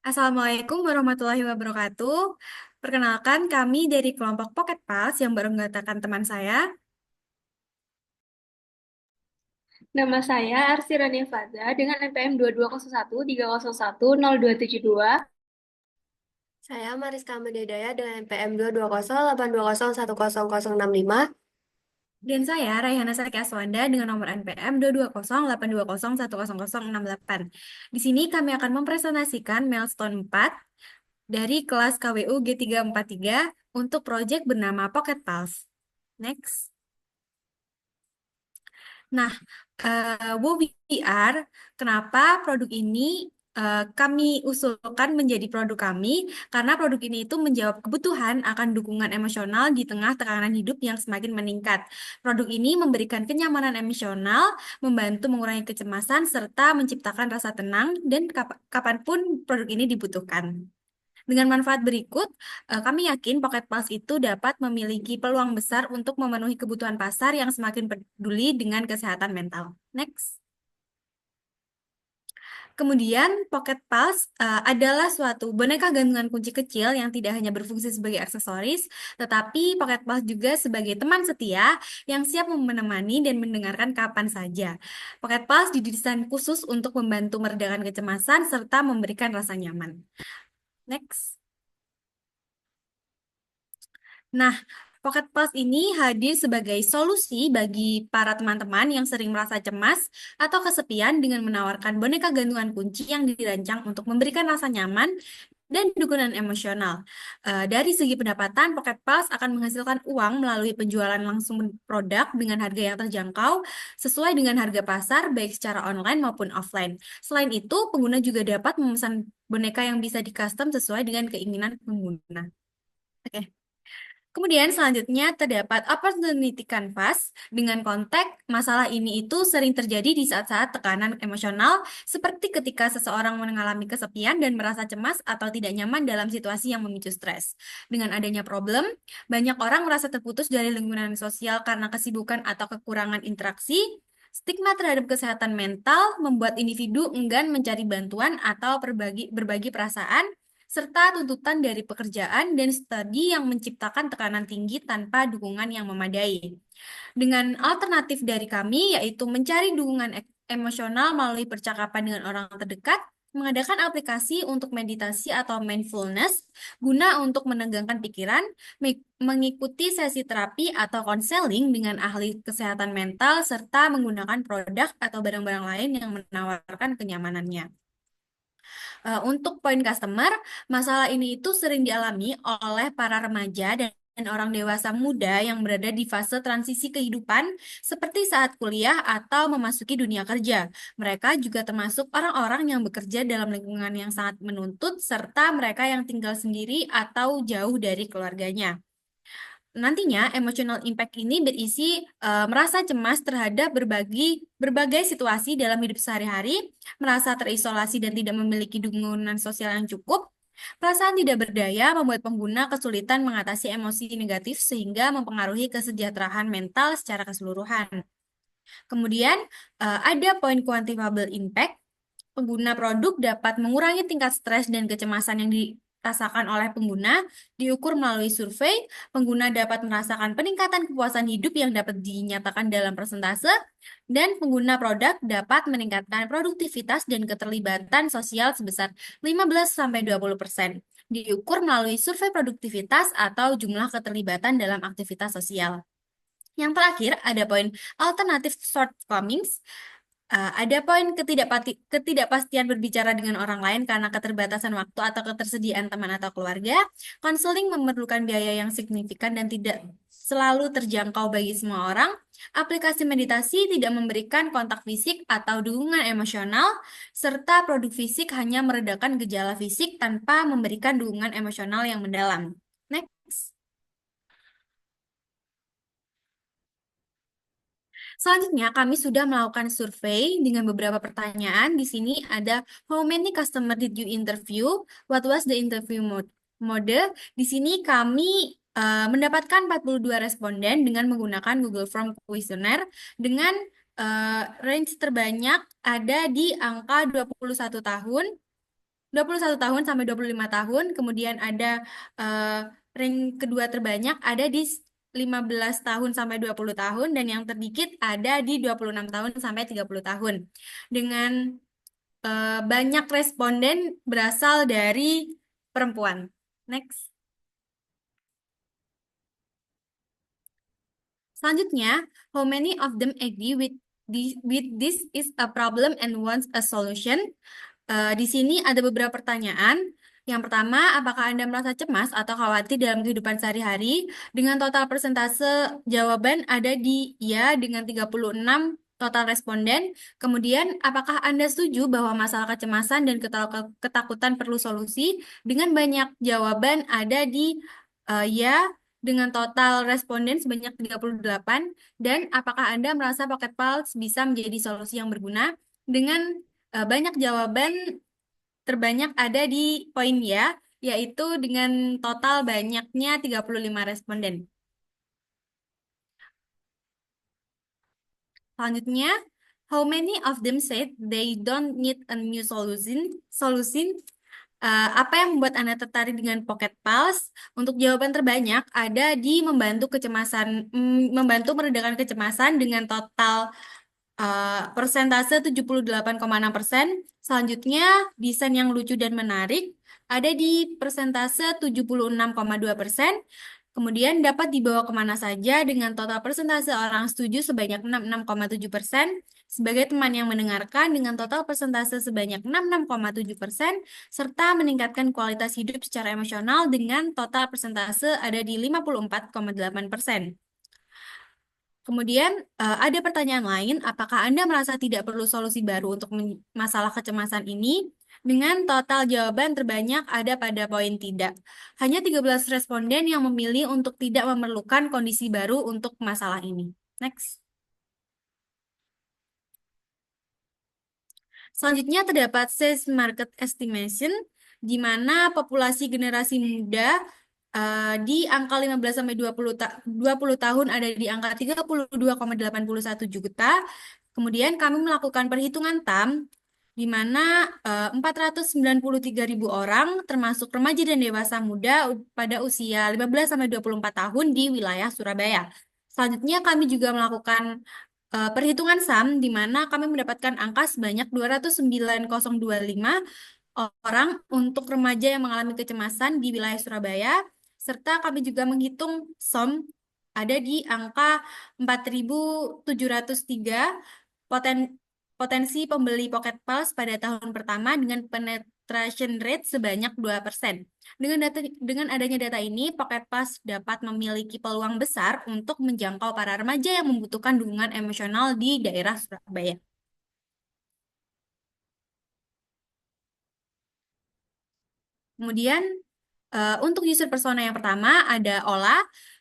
Assalamualaikum warahmatullahi wabarakatuh. Perkenalkan, kami dari kelompok Pocket Pals yang beranggotakan teman saya. Nama saya Arsi Rania Faza dengan NPM 2201 30010272. Saya Mariska Mededaya dengan NPM 22082010065. Dan saya, Raihana Saki Aswanda, dengan nomor NPM 22082010068. Di sini kami akan mempresentasikan milestone 4 dari kelas KWU G343 untuk proyek bernama Pocket Pals. Next. Nah, Wow VR, kenapa produk ini kami usulkan menjadi produk kami? Karena produk ini itu menjawab kebutuhan akan dukungan emosional di tengah tekanan hidup yang semakin meningkat. Produk ini memberikan kenyamanan emosional, membantu mengurangi kecemasan, serta menciptakan rasa tenang dan kapanpun produk ini dibutuhkan. Dengan manfaat berikut, kami yakin Pocket Pulse itu dapat memiliki peluang besar untuk memenuhi kebutuhan pasar yang semakin peduli dengan kesehatan mental. Next. Kemudian, Pocket Pulse adalah suatu boneka gantungan kunci kecil yang tidak hanya berfungsi sebagai aksesoris, tetapi Pocket Pulse juga sebagai teman setia yang siap menemani dan mendengarkan kapan saja. Pocket Pulse didesain khusus untuk membantu meredakan kecemasan serta memberikan rasa nyaman. Next. Nah, Pocket Plus ini hadir sebagai solusi bagi para teman-teman yang sering merasa cemas atau kesepian dengan menawarkan boneka gantungan kunci yang dirancang untuk memberikan rasa nyaman dan dukungan emosional. Dari segi pendapatan, Pocket Plus akan menghasilkan uang melalui penjualan langsung produk dengan harga yang terjangkau sesuai dengan harga pasar baik secara online maupun offline. Selain itu, pengguna juga dapat memesan boneka yang bisa di-custom sesuai dengan keinginan pengguna. Oke. Kemudian selanjutnya terdapat opportunity canvas dengan konteks masalah ini itu sering terjadi di saat-saat tekanan emosional seperti ketika seseorang mengalami kesepian dan merasa cemas atau tidak nyaman dalam situasi yang memicu stres. Dengan adanya problem, banyak orang merasa terputus dari lingkungan sosial karena kesibukan atau kekurangan interaksi. Stigma terhadap kesehatan mental membuat individu enggan mencari bantuan atau berbagi perasaan serta tuntutan dari pekerjaan dan studi yang menciptakan tekanan tinggi tanpa dukungan yang memadai. Dengan alternatif dari kami, yaitu mencari dukungan emosional melalui percakapan dengan orang terdekat, mengadakan aplikasi untuk meditasi atau mindfulness, guna untuk menenangkan pikiran, mengikuti sesi terapi atau konseling dengan ahli kesehatan mental, serta menggunakan produk atau barang-barang lain yang menawarkan kenyamanannya. Untuk poin customer, masalah ini itu sering dialami oleh para remaja dan orang dewasa muda yang berada di fase transisi kehidupan seperti saat kuliah atau memasuki dunia kerja. Mereka juga termasuk orang-orang yang bekerja dalam lingkungan yang sangat menuntut serta mereka yang tinggal sendiri atau jauh dari keluarganya. Nantinya, emotional impact ini berisi merasa cemas terhadap berbagai situasi dalam hidup sehari-hari, merasa terisolasi dan tidak memiliki dukungan sosial yang cukup, perasaan tidak berdaya membuat pengguna kesulitan mengatasi emosi negatif sehingga mempengaruhi kesejahteraan mental secara keseluruhan. Kemudian, ada poin quantifiable impact. Pengguna produk dapat mengurangi tingkat stres dan kecemasan yang dirasakan oleh pengguna, diukur melalui survei. Pengguna dapat merasakan peningkatan kepuasan hidup yang dapat dinyatakan dalam persentase, dan pengguna produk dapat meningkatkan produktivitas dan keterlibatan sosial sebesar 15-20%, diukur melalui survei produktivitas atau jumlah keterlibatan dalam aktivitas sosial. Yang terakhir, ada poin alternatif shortcomings. Ada poin ketidakpastian berbicara dengan orang lain karena keterbatasan waktu atau ketersediaan teman atau keluarga. Konseling memerlukan biaya yang signifikan dan tidak selalu terjangkau bagi semua orang. Aplikasi meditasi tidak memberikan kontak fisik atau dukungan emosional, serta produk fisik hanya meredakan gejala fisik tanpa memberikan dukungan emosional yang mendalam. Next. Selanjutnya, kami sudah melakukan survei dengan beberapa pertanyaan. Di sini ada how many customer did you interview? What was the interview mode? Di sini kami mendapatkan 42 responden dengan menggunakan Google Form Questionnaire dengan range terbanyak ada di angka 21 tahun 21 tahun sampai 25 tahun, kemudian ada rank kedua terbanyak ada di 15 tahun sampai 20 tahun, dan yang terdikit ada di 26 tahun sampai 30 tahun. Dengan banyak responden berasal dari perempuan. Next. Selanjutnya, how many of them agree with this is a problem and wants a solution? Di sini ada beberapa pertanyaan. Yang pertama, apakah Anda merasa cemas atau khawatir dalam kehidupan sehari-hari? Dengan total persentase jawaban ada di ya dengan 36 total responden. Kemudian, apakah Anda setuju bahwa masalah kecemasan dan ketakutan perlu solusi? Dengan banyak jawaban ada di ya dengan total responden sebanyak 38. Dan apakah Anda merasa Pocket Pulse bisa menjadi solusi yang berguna? Dengan banyak jawaban terbanyak ada di poin ya, yaitu dengan total banyaknya 35 responden. Selanjutnya, how many of them said they don't need a new solution? Apa yang membuat Anda tertarik dengan Pocket Pulse? Untuk jawaban terbanyak ada di membantu meredakan kecemasan dengan total persentase 78,6%. Selanjutnya, desain yang lucu dan menarik ada di persentase 76,2%. Kemudian dapat dibawa kemana saja dengan total persentase orang setuju sebanyak 66,7%. Sebagai teman yang mendengarkan dengan total persentase sebanyak 66,7%. Serta meningkatkan kualitas hidup secara emosional dengan total persentase ada di 54,8%. Kemudian ada pertanyaan lain, apakah Anda merasa tidak perlu solusi baru untuk masalah kecemasan ini? Dengan total jawaban terbanyak ada pada poin tidak. Hanya 13 responden yang memilih untuk tidak memerlukan kondisi baru untuk masalah ini. Next. Selanjutnya terdapat size market estimation, di mana populasi generasi muda di angka 15 sampai 20 tahun ada di angka 32,81 juta. Kemudian kami melakukan perhitungan TAM di mana 493.000 orang termasuk remaja dan dewasa muda pada usia 15 sampai 24 tahun di wilayah Surabaya. Selanjutnya kami juga melakukan perhitungan SAM di mana kami mendapatkan angka sebanyak 209.025 orang untuk remaja yang mengalami kecemasan di wilayah Surabaya, serta kami juga menghitung SOM ada di angka 4.703 potensi pembeli Pocket Pulse pada tahun pertama dengan penetration rate sebanyak 2%. Dengan adanya data ini, Pocket Pulse dapat memiliki peluang besar untuk menjangkau para remaja yang membutuhkan dukungan emosional di daerah Surabaya. Kemudian untuk user persona yang pertama ada Ola.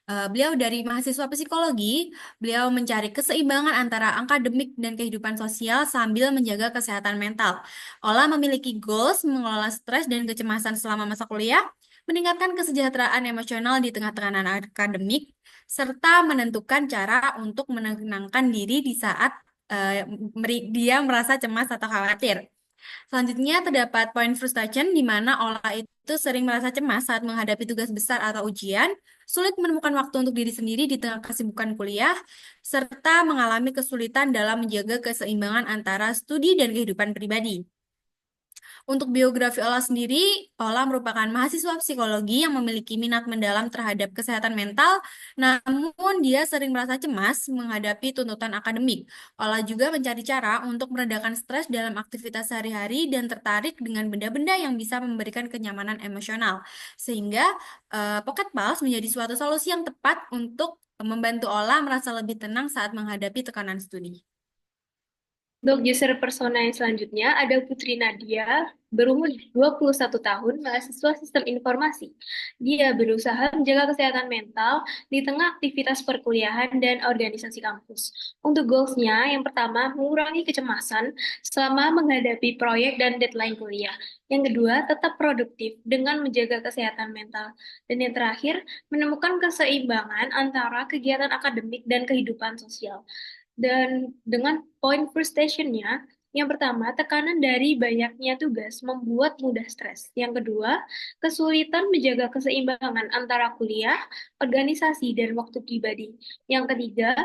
Beliau dari mahasiswa psikologi. Beliau mencari keseimbangan antara akademik dan kehidupan sosial sambil menjaga kesehatan mental. Ola memiliki goals mengelola stres dan kecemasan selama masa kuliah, meningkatkan kesejahteraan emosional di tengah tekanan akademik, serta menentukan cara untuk menenangkan diri di saat dia merasa cemas atau khawatir. Selanjutnya terdapat poin frustration di mana Ola itu sering merasa cemas saat menghadapi tugas besar atau ujian, sulit menemukan waktu untuk diri sendiri di tengah kesibukan kuliah, serta mengalami kesulitan dalam menjaga keseimbangan antara studi dan kehidupan pribadi. Untuk biografi Ola sendiri, Ola merupakan mahasiswa psikologi yang memiliki minat mendalam terhadap kesehatan mental, namun dia sering merasa cemas menghadapi tuntutan akademik. Ola juga mencari cara untuk meredakan stres dalam aktivitas sehari-hari dan tertarik dengan benda-benda yang bisa memberikan kenyamanan emosional. Sehingga Pocket Pulse menjadi suatu solusi yang tepat untuk membantu Ola merasa lebih tenang saat menghadapi tekanan studi. Untuk user persona yang selanjutnya ada Putri Nadia, berumur 21 tahun, mahasiswa sistem informasi. Dia berusaha menjaga kesehatan mental di tengah aktivitas perkuliahan dan organisasi kampus. Untuk goals-nya, yang pertama, mengurangi kecemasan selama menghadapi proyek dan deadline kuliah. Yang kedua, tetap produktif dengan menjaga kesehatan mental. Dan yang terakhir, menemukan keseimbangan antara kegiatan akademik dan kehidupan sosial. Dan dengan poin frustration-nya, Yang pertama, tekanan dari banyaknya tugas membuat mudah stres. Yang kedua, kesulitan menjaga keseimbangan antara kuliah, organisasi, dan waktu pribadi. Yang ketiga,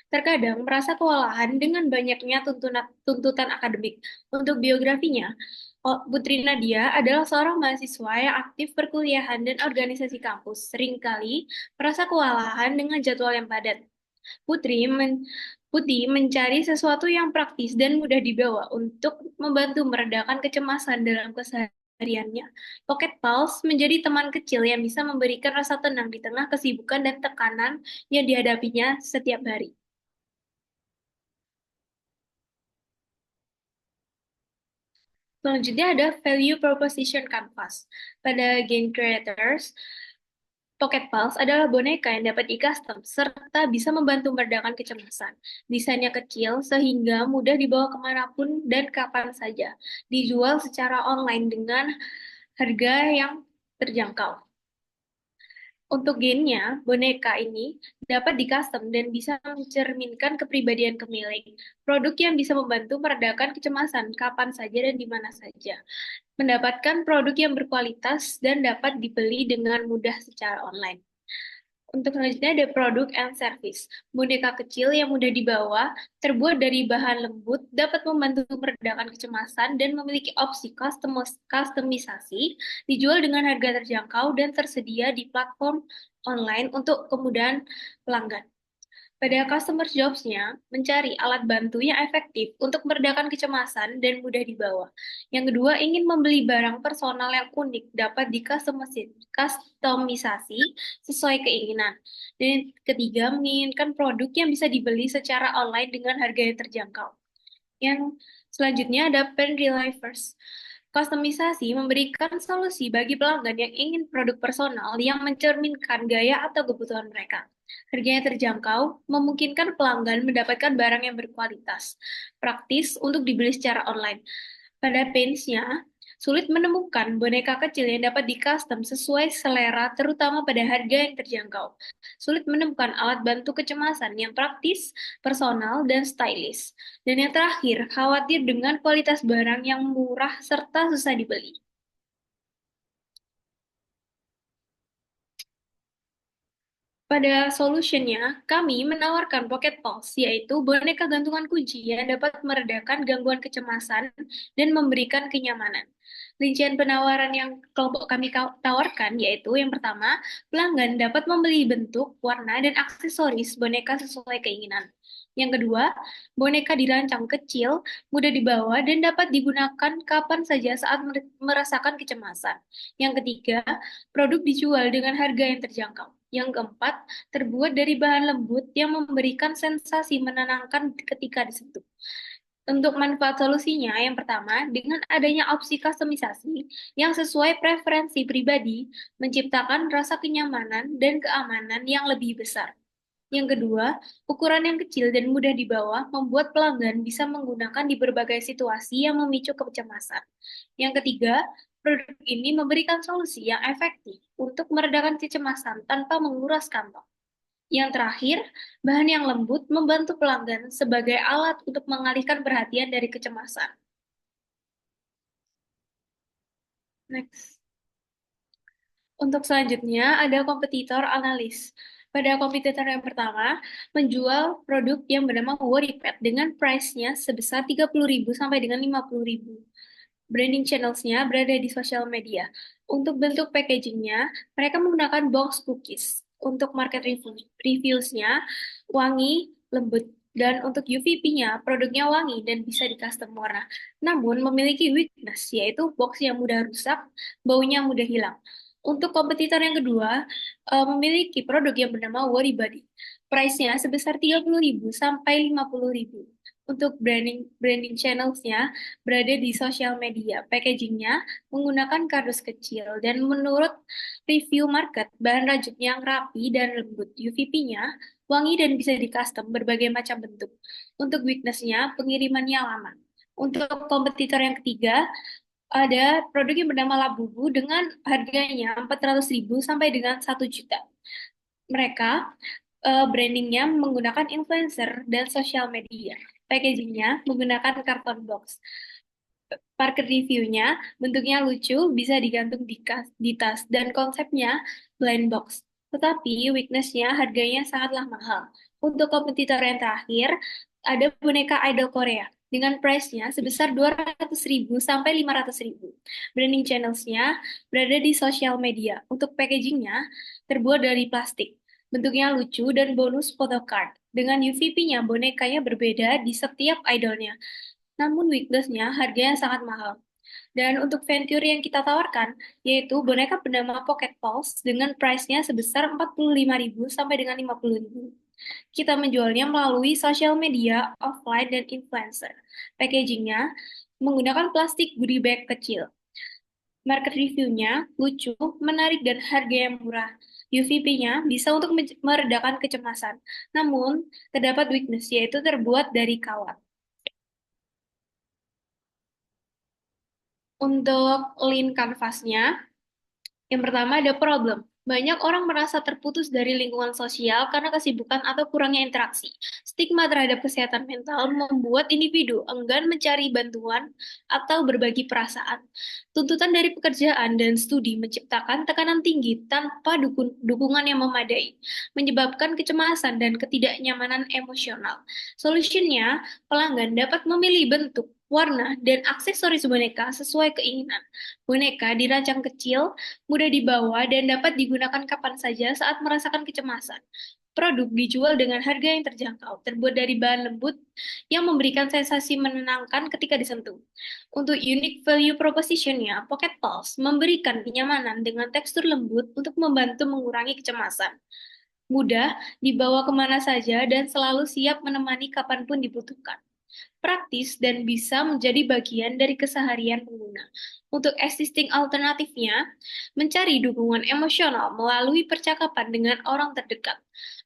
terkadang merasa kewalahan dengan banyaknya tuntutan akademik. Untuk biografinya, Putri Nadia adalah seorang mahasiswa yang aktif perkuliahan dan organisasi kampus. Seringkali merasa kewalahan dengan jadwal yang padat. Putri men- Putih mencari sesuatu yang praktis dan mudah dibawa untuk membantu meredakan kecemasan dalam kesehariannya. Pocket Pulse menjadi teman kecil yang bisa memberikan rasa tenang di tengah kesibukan dan tekanan yang dihadapinya setiap hari. Selanjutnya ada Value Proposition Canvas. Pada game creators, Pocket Pulse adalah boneka yang dapat di-custom serta bisa membantu meredakan kecemasan. Desainnya kecil sehingga mudah dibawa kemanapun dan kapan saja. Dijual secara online dengan harga yang terjangkau. Untuk gennya, boneka ini dapat di-custom dan bisa mencerminkan kepribadian pemilik. Produk yang bisa membantu meredakan kecemasan kapan saja dan di mana saja. Mendapatkan produk yang berkualitas dan dapat dibeli dengan mudah secara online. Untuk selanjutnya ada produk and service. Boneka kecil yang mudah dibawa, terbuat dari bahan lembut, dapat membantu meredakan kecemasan dan memiliki opsi kustomisasi, dijual dengan harga terjangkau dan tersedia di platform online untuk kemudahan pelanggan. Pada customer jobs-nya, mencari alat bantu yang efektif untuk meredakan kecemasan dan mudah dibawa. Yang kedua, ingin membeli barang personal yang unik dapat dikustomisasi sesuai keinginan. Dan yang ketiga, menginginkan produk yang bisa dibeli secara online dengan harga yang terjangkau. Yang selanjutnya ada pen relievers. Kustomisasi memberikan solusi bagi pelanggan yang ingin produk personal yang mencerminkan gaya atau kebutuhan mereka. Harganya terjangkau, memungkinkan pelanggan mendapatkan barang yang berkualitas, praktis untuk dibeli secara online. Pada pens-nya, sulit menemukan boneka kecil yang dapat di-custom sesuai selera, terutama pada harga yang terjangkau. Sulit menemukan alat bantu kecemasan yang praktis, personal, dan stylish. Dan yang terakhir, khawatir dengan kualitas barang yang murah serta susah dibeli. Pada solutionnya, kami menawarkan Pocket Pulse, yaitu boneka gantungan kunci yang dapat meredakan gangguan kecemasan dan memberikan kenyamanan. Rincian penawaran yang kelompok kami tawarkan yaitu yang pertama, pelanggan dapat membeli bentuk, warna, dan aksesoris boneka sesuai keinginan. Yang kedua, boneka dirancang kecil, mudah dibawa, dan dapat digunakan kapan saja saat merasakan kecemasan. Yang ketiga, produk dijual dengan harga yang terjangkau. Yang keempat, terbuat dari bahan lembut yang memberikan sensasi menenangkan ketika disentuh. Untuk manfaat solusinya, yang pertama, dengan adanya opsi kustomisasi yang sesuai preferensi pribadi, menciptakan rasa kenyamanan dan keamanan yang lebih besar. Yang kedua, ukuran yang kecil dan mudah dibawa membuat pelanggan bisa menggunakan di berbagai situasi yang memicu kecemasan. Yang ketiga, produk ini memberikan solusi yang efektif untuk meredakan kecemasan tanpa menguras kantong. Yang terakhir, bahan yang lembut membantu pelanggan sebagai alat untuk mengalihkan perhatian dari kecemasan. Next. Untuk selanjutnya ada kompetitor analis. Pada kompetitor yang pertama, menjual produk yang bernama Worrypad dengan price-nya sebesar 30.000 sampai dengan 50.000. Branding channels-nya berada di sosial media. Untuk bentuk packaging-nya, mereka menggunakan box cookies. Untuk market reviews-nya, wangi, lembut. Dan untuk UVP-nya, produknya wangi dan bisa di-custom warna. Namun, memiliki weakness, yaitu box yang mudah rusak, baunya mudah hilang. Untuk kompetitor yang kedua, memiliki produk yang bernama Worry Buddy. Price-nya sebesar 30.000 sampai 50.000. Untuk branding channels-nya berada di sosial media. Packaging-nya menggunakan kardus kecil dan menurut review market, bahan rajutnya yang rapi dan lembut. UVP-nya wangi dan bisa di-custom berbagai macam bentuk. Untuk weakness-nya, pengirimannya lama. Untuk kompetitor yang ketiga, ada produk yang bernama Labubu dengan harganya 400.000 sampai dengan 1 juta. Mereka brandingnya menggunakan influencer dan sosial media. Packagingnya menggunakan karton box. Market review-nya bentuknya lucu, bisa digantung di tas, dan konsepnya blind box. Tetapi weakness-nya harganya sangatlah mahal. Untuk kompetitor yang terakhir, ada boneka idol Korea dengan price-nya sebesar 200.000 sampai 500.000. Branding channels-nya berada di sosial media. Untuk packaging-nya terbuat dari plastik. Bentuknya lucu dan bonus photocard. Dengan UVP-nya, bonekanya berbeda di setiap idolnya. Namun weakness-nya harganya sangat mahal. Dan untuk venture yang kita tawarkan, yaitu boneka bernama Pocket Pulse dengan price-nya sebesar 45.000 sampai dengan 50.000. Kita menjualnya melalui sosial media, offline, dan influencer. Packaging-nya menggunakan plastik goodie bag kecil. Market review-nya lucu, menarik, dan harga yang murah. UVP-nya bisa untuk meredakan kecemasan. Namun, terdapat weakness, yaitu terbuat dari kawat. Untuk lean canvas-nya, yang pertama ada problem. Banyak orang merasa terputus dari lingkungan sosial karena kesibukan atau kurangnya interaksi. Stigma terhadap kesehatan mental membuat individu enggan mencari bantuan atau berbagi perasaan. Tuntutan dari pekerjaan dan studi menciptakan tekanan tinggi tanpa dukungan yang memadai, menyebabkan kecemasan dan ketidaknyamanan emosional. Solusinya, pelanggan dapat memilih bentuk, warna, dan aksesoris boneka sesuai keinginan. Boneka dirancang kecil, mudah dibawa, dan dapat digunakan kapan saja saat merasakan kecemasan. Produk dijual dengan harga yang terjangkau, terbuat dari bahan lembut yang memberikan sensasi menenangkan ketika disentuh. Untuk unique value proposition-nya, Pocket Pulse memberikan kenyamanan dengan tekstur lembut untuk membantu mengurangi kecemasan. Mudah dibawa kemana saja dan selalu siap menemani kapanpun dibutuhkan, praktis, dan bisa menjadi bagian dari keseharian pengguna. Untuk existing alternatifnya, mencari dukungan emosional melalui percakapan dengan orang terdekat,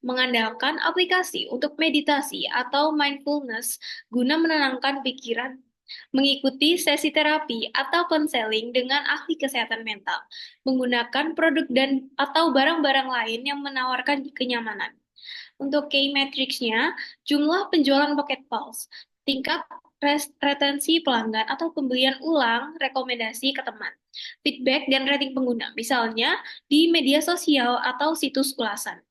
mengandalkan aplikasi untuk meditasi atau mindfulness guna menenangkan pikiran, mengikuti sesi terapi atau konseling dengan ahli kesehatan mental, menggunakan produk dan atau barang-barang lain yang menawarkan kenyamanan. Untuk key metrics-nya, jumlah penjualan Pocket Pulse, tingkat retensi pelanggan atau pembelian ulang rekomendasi ke teman, feedback dan rating pengguna, misalnya di media sosial atau situs ulasan.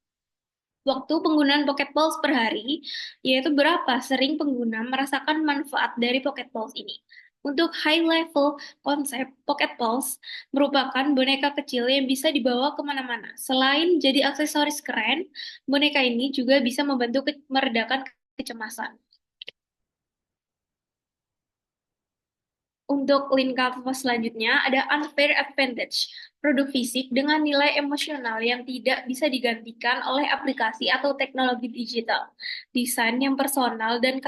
Waktu penggunaan Pocket Pulse per hari, yaitu berapa sering pengguna merasakan manfaat dari Pocket Pulse ini. Untuk high level konsep, Pocket Pulse merupakan boneka kecil yang bisa dibawa kemana-mana. Selain jadi aksesoris keren, boneka ini juga bisa membantu meredakan kecemasan. Untuk link canvas selanjutnya ada unfair advantage, produk fisik dengan nilai emosional yang tidak bisa digantikan oleh aplikasi atau teknologi digital, desain yang personal dan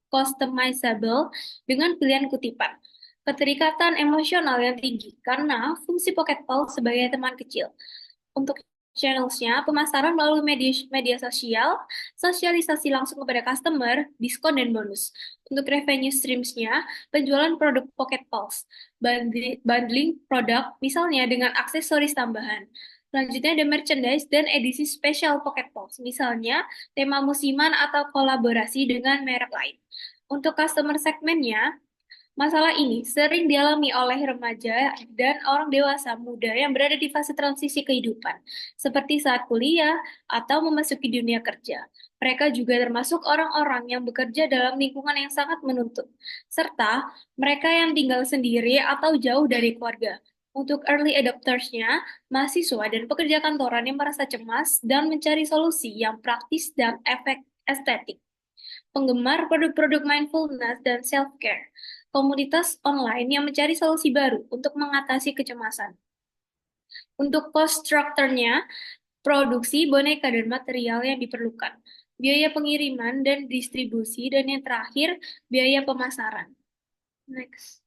customizable dengan pilihan kutipan, keterikatan emosional yang tinggi karena fungsi Pocket Pulse sebagai teman kecil. Untuk channels-nya, pemasaran melalui media sosial, sosialisasi langsung kepada customer, diskon dan bonus. Untuk revenue streams-nya, penjualan produk Pocket Pulse, bundling produk, misalnya dengan aksesoris tambahan. Selanjutnya ada merchandise dan edisi spesial Pocket Pulse, misalnya tema musiman atau kolaborasi dengan merek lain. Untuk customer segmennya, masalah ini sering dialami oleh remaja dan orang dewasa muda yang berada di fase transisi kehidupan, seperti saat kuliah atau memasuki dunia kerja. Mereka juga termasuk orang-orang yang bekerja dalam lingkungan yang sangat menuntut, serta mereka yang tinggal sendiri atau jauh dari keluarga. Untuk early adopters-nya, mahasiswa dan pekerja kantoran yang merasa cemas dan mencari solusi yang praktis dan efek estetik, penggemar produk-produk mindfulness dan self-care, komunitas online yang mencari solusi baru untuk mengatasi kecemasan. Untuk cost structure-nya, produksi boneka dan material yang diperlukan, biaya pengiriman dan distribusi, dan yang terakhir, biaya pemasaran. Next.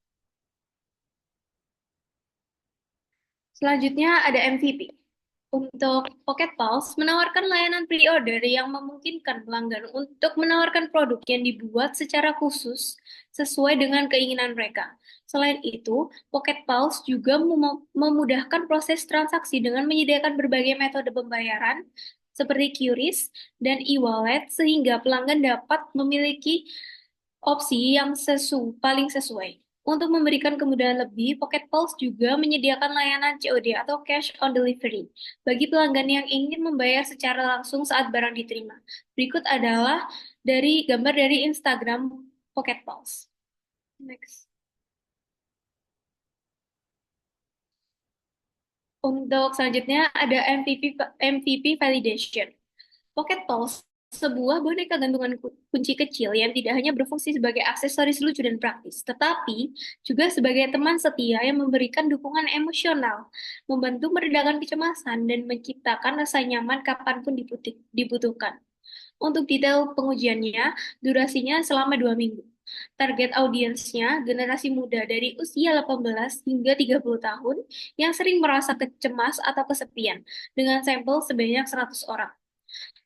Selanjutnya ada MVP. Untuk Pocket Pulse menawarkan layanan pre-order yang memungkinkan pelanggan untuk menawarkan produk yang dibuat secara khusus sesuai dengan keinginan mereka. Selain itu, Pocket Pulse juga memudahkan proses transaksi dengan menyediakan berbagai metode pembayaran seperti QRIS dan e-wallet sehingga pelanggan dapat memiliki opsi yang paling sesuai. Untuk memberikan kemudahan lebih, Pocket Pulse juga menyediakan layanan COD atau Cash on Delivery bagi pelanggan yang ingin membayar secara langsung saat barang diterima. Berikut adalah gambar dari Instagram Pocket Pulse. Next. Untuk selanjutnya ada MVP validation. Pocket Pulse, sebuah boneka gantungan kunci kecil yang tidak hanya berfungsi sebagai aksesoris lucu dan praktis, tetapi juga sebagai teman setia yang memberikan dukungan emosional, membantu meredakan kecemasan, dan menciptakan rasa nyaman kapanpun dibutuhkan. Untuk detail pengujiannya, durasinya selama 2 minggu. Target audiensnya generasi muda dari usia 18 hingga 30 tahun yang sering merasa cemas atau kesepian, dengan sampel sebanyak 100 orang.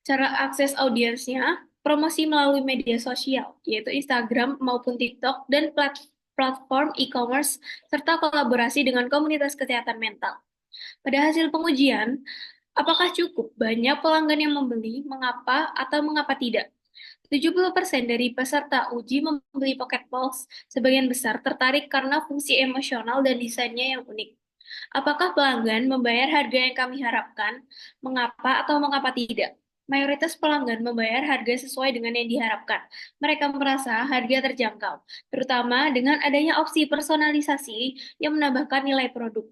Cara akses audiensnya, promosi melalui media sosial, yaitu Instagram maupun TikTok, dan platform e-commerce, serta kolaborasi dengan komunitas kesehatan mental. Pada hasil pengujian, apakah cukup banyak pelanggan yang membeli, mengapa, atau mengapa tidak? 70% dari peserta uji membeli Pocket Pulse, sebagian besar tertarik karena fungsi emosional dan desainnya yang unik. Apakah pelanggan membayar harga yang kami harapkan? Mengapa atau mengapa tidak? Mayoritas pelanggan membayar harga sesuai dengan yang diharapkan. Mereka merasa harga terjangkau, terutama dengan adanya opsi personalisasi yang menambahkan nilai produk.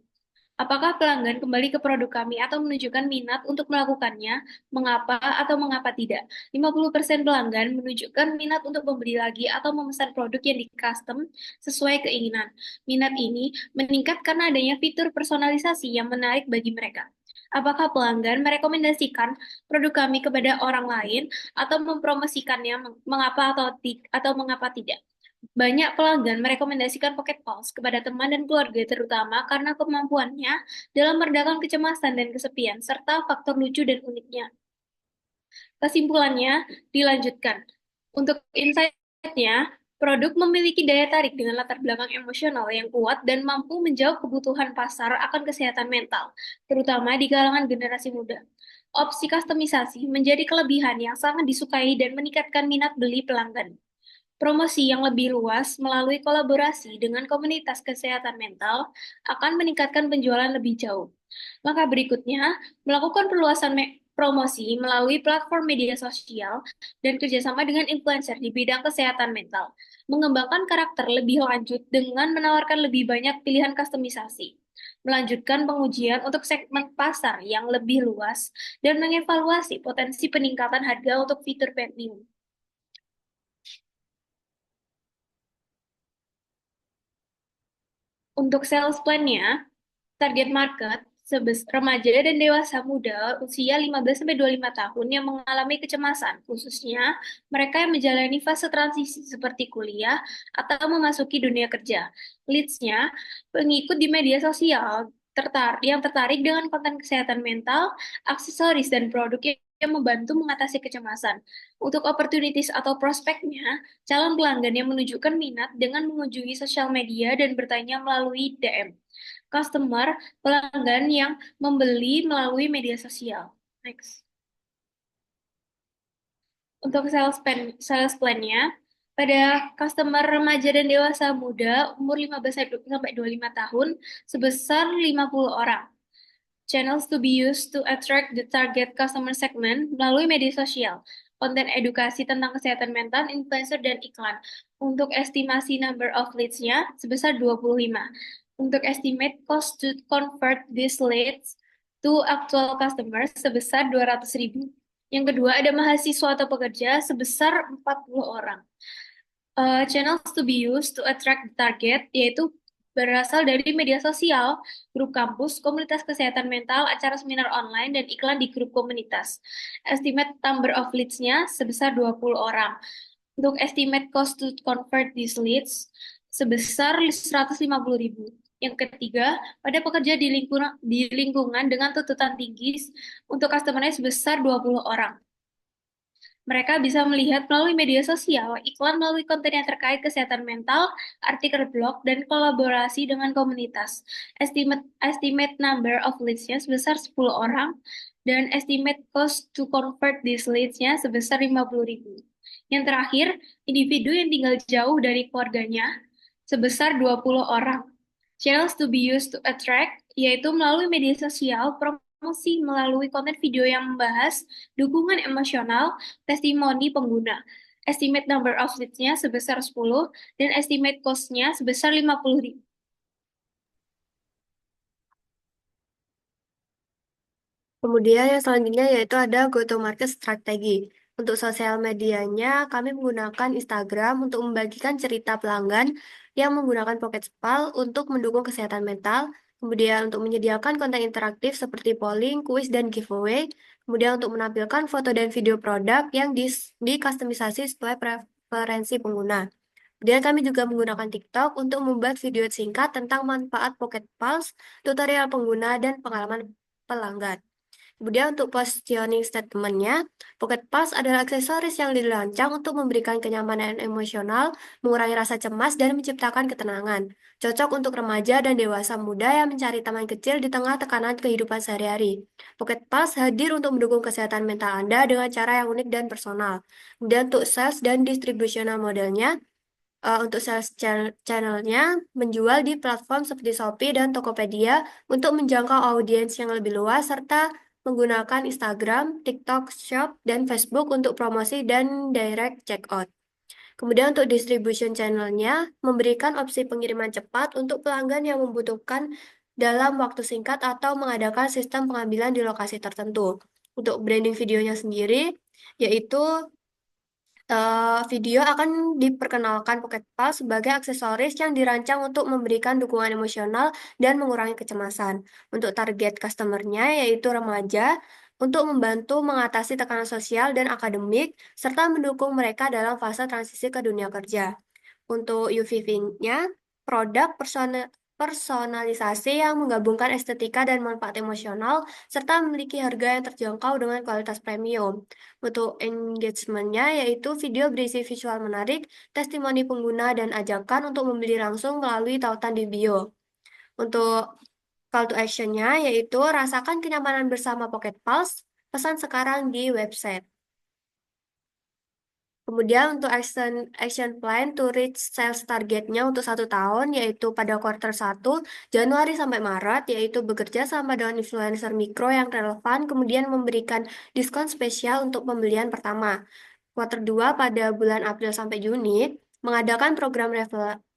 Apakah pelanggan kembali ke produk kami atau menunjukkan minat untuk melakukannya? Mengapa atau mengapa tidak? 50% pelanggan menunjukkan minat untuk membeli lagi atau memesan produk yang di-custom sesuai keinginan. Minat ini meningkat karena adanya fitur personalisasi yang menarik bagi mereka. Apakah pelanggan merekomendasikan produk kami kepada orang lain atau mempromosikannya? Mengapa atau mengapa tidak? Banyak pelanggan merekomendasikan Pocket Pulse kepada teman dan keluarga terutama karena kemampuannya dalam meredakan kecemasan dan kesepian, serta faktor lucu dan uniknya. Kesimpulannya, dilanjutkan. Untuk insight-nya, produk memiliki daya tarik dengan latar belakang emosional yang kuat dan mampu menjawab kebutuhan pasar akan kesehatan mental, terutama di kalangan generasi muda. Opsi kustomisasi menjadi kelebihan yang sangat disukai dan meningkatkan minat beli pelanggan. Promosi yang lebih luas melalui kolaborasi dengan komunitas kesehatan mental akan meningkatkan penjualan lebih jauh. Langkah berikutnya, melakukan perluasan promosi melalui platform media sosial dan kerjasama dengan influencer di bidang kesehatan mental. Mengembangkan karakter lebih lanjut dengan menawarkan lebih banyak pilihan kustomisasi. Melanjutkan pengujian untuk segmen pasar yang lebih luas dan mengevaluasi potensi peningkatan harga untuk fitur premium. Untuk sales plan-nya, target market remaja dan dewasa muda usia 15-25 tahun yang mengalami kecemasan, khususnya mereka yang menjalani fase transisi seperti kuliah atau memasuki dunia kerja. Leads-nya, pengikut di media sosial yang tertarik dengan konten kesehatan mental, aksesoris, dan produk yang membantu mengatasi kecemasan. Untuk opportunities atau prospeknya, calon pelanggan yang menunjukkan minat dengan mengunjungi sosial media dan bertanya melalui DM. Customer, pelanggan yang membeli melalui media sosial. Next. Untuk sales plan-nya, pada customer remaja dan dewasa muda umur 15 sampai 25 tahun sebesar 50 orang. Channels to be used to attract the target customer segment melalui media sosial, konten edukasi tentang kesehatan mental, influencer, dan iklan. Untuk estimasi number of leads-nya sebesar 25. Untuk estimate cost to convert these leads to actual customers sebesar 200.000. Yang kedua, ada mahasiswa atau pekerja sebesar 40 orang. Channels to be used to attract the target, yaitu berasal dari media sosial, grup kampus, komunitas kesehatan mental, acara seminar online, dan iklan di grup komunitas. Estimate number of leads-nya sebesar 20 orang. Untuk estimate cost to convert these leads sebesar 150.000. Yang ketiga, pada pekerja di lingkungan dengan tuntutan tinggi untuk customer-nya sebesar 20 orang. Mereka bisa melihat melalui media sosial, iklan melalui konten yang terkait kesehatan mental, artikel blog, dan kolaborasi dengan komunitas. Estimate number of leads-nya sebesar 10 orang, dan estimate cost to convert these leads-nya sebesar 50.000. Yang terakhir, individu yang tinggal jauh dari keluarganya sebesar 20 orang. Channels to be used to attract, yaitu melalui media sosial, promosi melalui konten video yang membahas dukungan emosional, testimoni pengguna. Estimate number of leads-nya sebesar 10 dan estimate cost-nya sebesar 50.000. Kemudian yang selanjutnya yaitu ada go-to-market strategi. Untuk sosial medianya, kami menggunakan Instagram untuk membagikan cerita pelanggan yang menggunakan Pocket Spal untuk mendukung kesehatan mental. Kemudian untuk menyediakan konten interaktif seperti polling, kuis, dan giveaway. Kemudian untuk menampilkan foto dan video produk yang dikustomisasi sesuai preferensi pengguna. Kemudian kami juga menggunakan TikTok untuk membuat video singkat tentang manfaat Pocket Pulse, tutorial pengguna, dan pengalaman pelanggan. Kemudian untuk positioning statement-nya, Pocket Pass adalah aksesoris yang dirancang untuk memberikan kenyamanan emosional, mengurangi rasa cemas, dan menciptakan ketenangan. Cocok untuk remaja dan dewasa muda yang mencari teman kecil di tengah tekanan kehidupan sehari-hari. Pocket Pass hadir untuk mendukung kesehatan mental Anda dengan cara yang unik dan personal. Kemudian untuk sales dan distributional modelnya, untuk sales channelnya menjual di platform seperti Shopee dan Tokopedia untuk menjangkau audiens yang lebih luas serta menggunakan Instagram, TikTok Shop, dan Facebook untuk promosi dan direct checkout. Kemudian untuk distribution channelnya memberikan opsi pengiriman cepat untuk pelanggan yang membutuhkan dalam waktu singkat atau mengadakan sistem pengambilan di lokasi tertentu. Untuk branding videonya sendiri, yaitu video akan diperkenalkan Pocket Pulse sebagai aksesoris yang dirancang untuk memberikan dukungan emosional dan mengurangi kecemasan. Untuk target customer-nya yaitu remaja, untuk membantu mengatasi tekanan sosial dan akademik, serta mendukung mereka dalam fase transisi ke dunia kerja. Untuk UVV-nya, produk personalisasi yang menggabungkan estetika dan manfaat emosional, serta memiliki harga yang terjangkau dengan kualitas premium. Untuk engagement-nya, yaitu video berisi visual menarik, testimoni pengguna, dan ajakan untuk membeli langsung melalui tautan di bio. Untuk call to action-nya, yaitu rasakan kenyamanan bersama Pocket Pulse, pesan sekarang di website. Kemudian untuk action plan to reach sales targetnya untuk 1 tahun, yaitu pada kuartal 1, Januari sampai Maret, yaitu bekerja sama dengan influencer mikro yang relevan, kemudian memberikan diskon spesial untuk pembelian pertama. Kuartal 2 pada bulan April sampai Juni, mengadakan program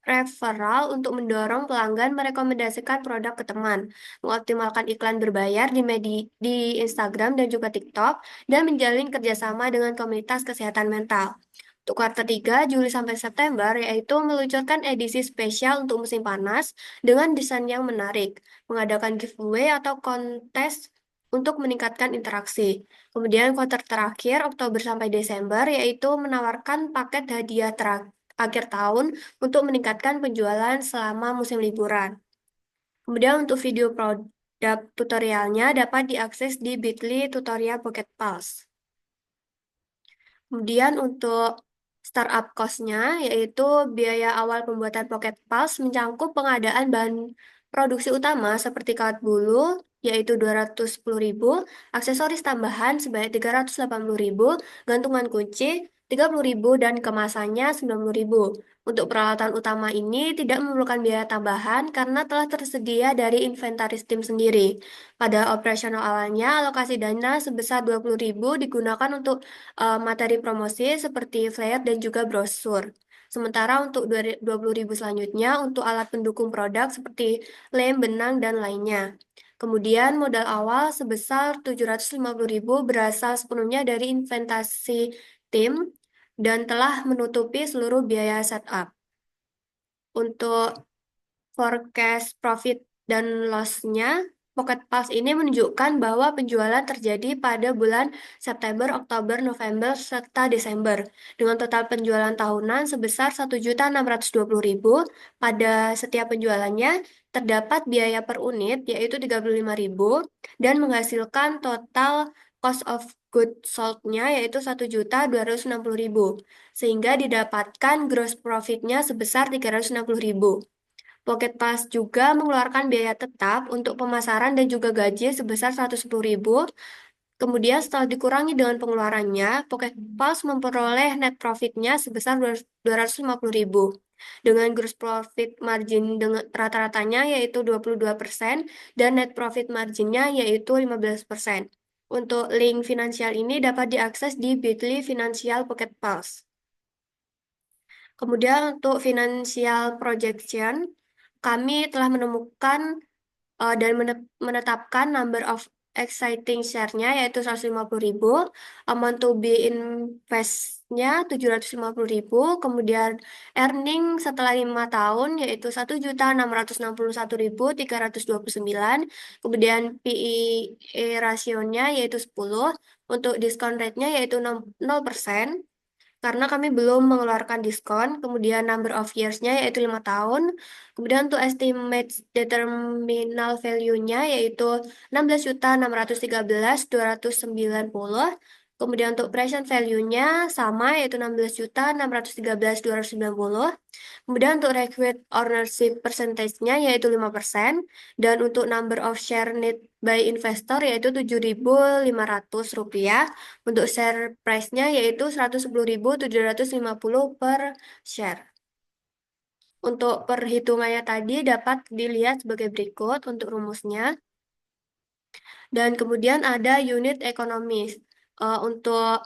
referral untuk mendorong pelanggan merekomendasikan produk ke teman, mengoptimalkan iklan berbayar di Instagram dan juga TikTok, dan menjalin kerjasama dengan komunitas kesehatan mental. Untuk kuartal 3, Juli sampai September, yaitu meluncurkan edisi spesial untuk musim panas dengan desain yang menarik, mengadakan giveaway atau kontes untuk meningkatkan interaksi. Kemudian kuartal terakhir, Oktober sampai Desember, yaitu menawarkan paket hadiah akhir tahun untuk meningkatkan penjualan selama musim liburan. Kemudian untuk video produk tutorialnya dapat diakses di Bitly Tutorial Pocket Pulse. Kemudian untuk startup cost-nya, yaitu biaya awal pembuatan Pocket Pulse mencangkup pengadaan bahan produksi utama seperti kawat bulu, yaitu 210.000, aksesoris tambahan sebanyak 380.000, gantungan kunci 30.000, dan kemasannya 90.000. Untuk peralatan utama ini tidak memerlukan biaya tambahan karena telah tersedia dari inventaris tim sendiri. Pada operasional awalnya, alokasi dana sebesar 20.000 digunakan untuk materi promosi seperti flyer dan juga brosur. Sementara untuk 20.000 selanjutnya untuk alat pendukung produk seperti lem, benang, dan lainnya. Kemudian modal awal sebesar 750.000 berasal sepenuhnya dari investasi tim dan telah menutupi seluruh biaya setup. Untuk forecast profit dan loss-nya, Pocket Pulse ini menunjukkan bahwa penjualan terjadi pada bulan September, Oktober, November, serta Desember, dengan total penjualan tahunan sebesar 1.620.000. Pada setiap penjualannya, terdapat biaya per unit, yaitu 35.000, dan menghasilkan total cost of goods sold-nya yaitu 1.260.000, sehingga didapatkan gross profit-nya sebesar 360.000. Pocket Pass juga mengeluarkan biaya tetap untuk pemasaran dan juga gaji sebesar 110.000. Kemudian setelah dikurangi dengan pengeluarannya, Pocket Pass memperoleh net profit-nya sebesar 250.000. Dengan gross profit margin dengan rata-ratanya yaitu 22% dan net profit marginnya yaitu 15%. Untuk link finansial ini dapat diakses di Bitly Financial Pocket Pulse. Kemudian untuk financial projection, kami telah menemukan dan menetapkan number of exciting share-nya yaitu 150.000, amount to be invest-nya 750.000, kemudian earning setelah 5 tahun yaitu 1.661.329, kemudian PE rasionya yaitu 10, untuk discount rate-nya yaitu 0%, karena kami belum mengeluarkan diskon, kemudian number of years-nya yaitu 5 tahun, kemudian untuk estimate determinal value-nya yaitu 16.613.290, kemudian untuk present value-nya sama yaitu 16.613.290, kemudian untuk required ownership percentage-nya yaitu 5%, dan untuk number of share need by investor yaitu 7.500 rupiah, untuk share price-nya yaitu 110.750 per share. Untuk perhitungannya tadi dapat dilihat sebagai berikut untuk rumusnya. Dan kemudian ada unit ekonomis. Untuk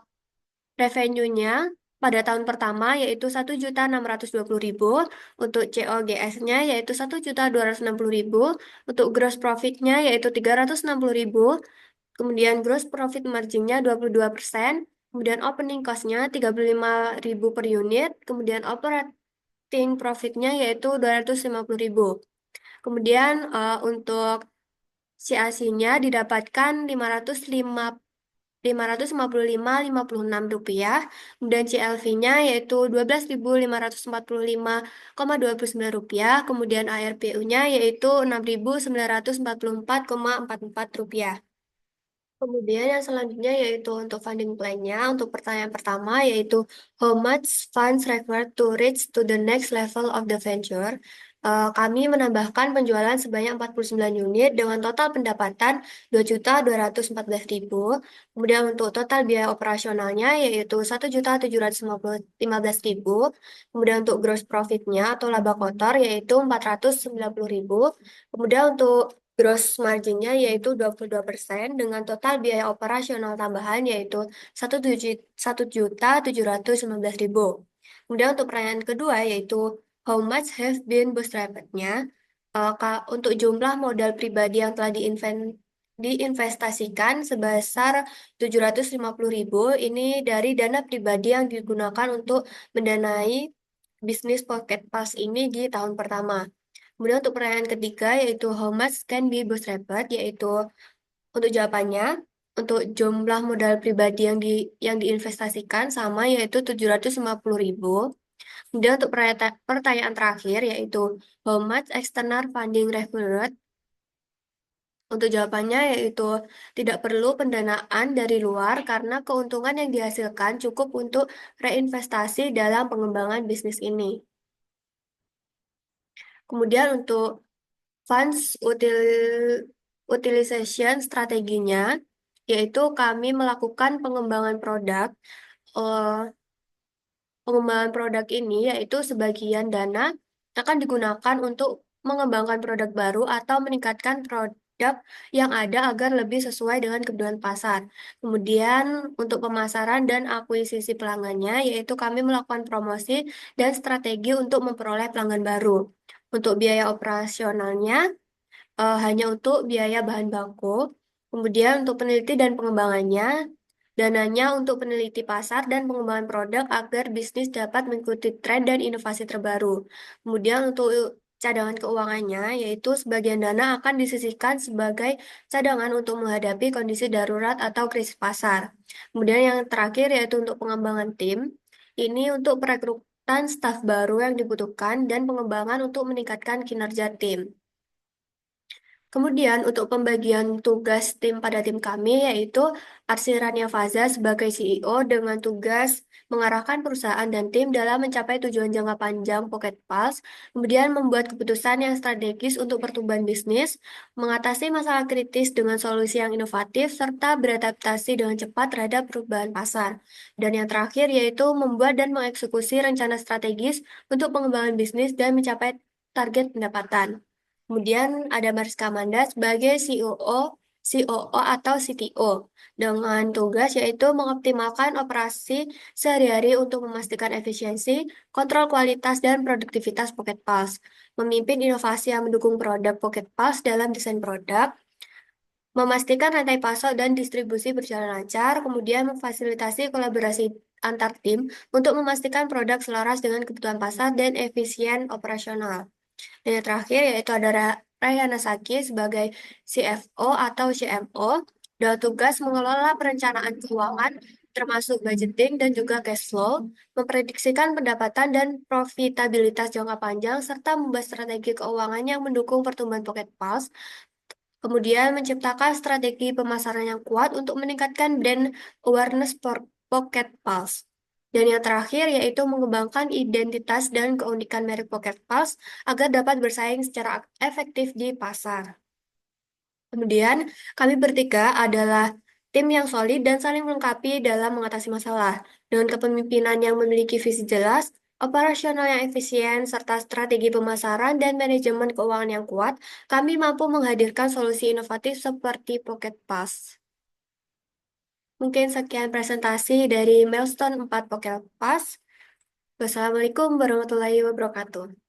revenue-nya pada tahun pertama yaitu 1.620.000, untuk COGS-nya yaitu 1.260.000, untuk gross profit-nya yaitu 360.000, kemudian gross profit margin-nya 22%, kemudian opening cost-nya 35.000 per unit, kemudian operating profit-nya yaitu 250.000. Kemudian untuk CAC-nya didapatkan 555,56 rupiah, kemudian CLV-nya yaitu 12.545,29 rupiah, kemudian ARPU-nya yaitu 6.944,44 rupiah. Kemudian yang selanjutnya yaitu untuk funding plan-nya. Untuk pertanyaan pertama yaitu how much funds required to reach to the next level of the venture. Kami menambahkan penjualan sebanyak 49 unit dengan total pendapatan 2.214.000. Kemudian untuk total biaya operasionalnya yaitu 1.715.000. Kemudian untuk gross profit-nya atau laba kotor yaitu 490.000. Kemudian untuk gross margin-nya yaitu 22% dengan total biaya operasional tambahan yaitu 1.715.000. Kemudian untuk pertanyaan kedua yaitu how much have been bootstrapped-nya. Untuk jumlah modal pribadi yang telah diinvestasikan sebesar 750.000 ini dari dana pribadi yang digunakan untuk mendanai bisnis Pocket Pass ini di tahun pertama. Kemudian untuk pertanyaan ketiga yaitu how much can be bootstrapped, yaitu untuk jawabannya untuk jumlah modal pribadi yang diinvestasikan sama yaitu 750.000. Kemudian untuk pertanyaan terakhir yaitu how much external funding required. Untuk jawabannya yaitu tidak perlu pendanaan dari luar karena keuntungan yang dihasilkan cukup untuk reinvestasi dalam pengembangan bisnis ini. Kemudian untuk funds utilization strateginya, yaitu kami melakukan eh, pengembangan produk ini, yaitu sebagian dana akan digunakan untuk mengembangkan produk baru atau meningkatkan produk yang ada agar lebih sesuai dengan kebutuhan pasar. Kemudian untuk pemasaran dan akuisisi pelanggannya, yaitu kami melakukan promosi dan strategi untuk memperoleh pelanggan baru. Untuk biaya operasionalnya, hanya untuk biaya bahan baku. Kemudian untuk peneliti dan pengembangannya, dananya untuk peneliti pasar dan pengembangan produk agar bisnis dapat mengikuti tren dan inovasi terbaru. Kemudian untuk cadangan keuangannya, yaitu sebagian dana akan disisihkan sebagai cadangan untuk menghadapi kondisi darurat atau krisis pasar. Kemudian yang terakhir yaitu untuk pengembangan tim, ini untuk perekrutan staf baru yang dibutuhkan dan pengembangan untuk meningkatkan kinerja tim. Kemudian untuk pembagian tugas tim pada tim kami yaitu Arsirania Faza sebagai CEO dengan tugas mengarahkan perusahaan dan tim dalam mencapai tujuan jangka panjang Pocket Pulse, kemudian membuat keputusan yang strategis untuk pertumbuhan bisnis, mengatasi masalah kritis dengan solusi yang inovatif, serta beradaptasi dengan cepat terhadap perubahan pasar. Dan yang terakhir yaitu membuat dan mengeksekusi rencana strategis untuk pengembangan bisnis dan mencapai target pendapatan. Kemudian ada Mariska Amanda sebagai COO atau CTO dengan tugas yaitu mengoptimalkan operasi sehari-hari untuk memastikan efisiensi, kontrol kualitas, dan produktivitas Pocket Pulse, memimpin inovasi yang mendukung produk Pocket Pulse dalam desain produk, memastikan rantai pasok dan distribusi berjalan lancar, kemudian memfasilitasi kolaborasi antar tim untuk memastikan produk selaras dengan kebutuhan pasar dan efisien operasional. Dan yang terakhir yaitu ada Rayana Saki sebagai CFO atau CMO dengan tugas mengelola perencanaan keuangan termasuk budgeting dan juga cash flow, memprediksikan pendapatan dan profitabilitas jangka panjang, serta membuat strategi keuangan yang mendukung pertumbuhan Pocket Pulse, kemudian menciptakan strategi pemasaran yang kuat untuk meningkatkan brand awareness Pocket Pulse. Dan yang terakhir yaitu mengembangkan identitas dan keunikan merek Pocket Pulse agar dapat bersaing secara efektif di pasar. Kemudian, kami bertiga adalah tim yang solid dan saling melengkapi dalam mengatasi masalah. Dengan kepemimpinan yang memiliki visi jelas, operasional yang efisien, serta strategi pemasaran dan manajemen keuangan yang kuat, kami mampu menghadirkan solusi inovatif seperti Pocket Pass. Mungkin sekian presentasi dari Milestone 4 Pocket Pass. Wassalamualaikum warahmatullahi wabarakatuh.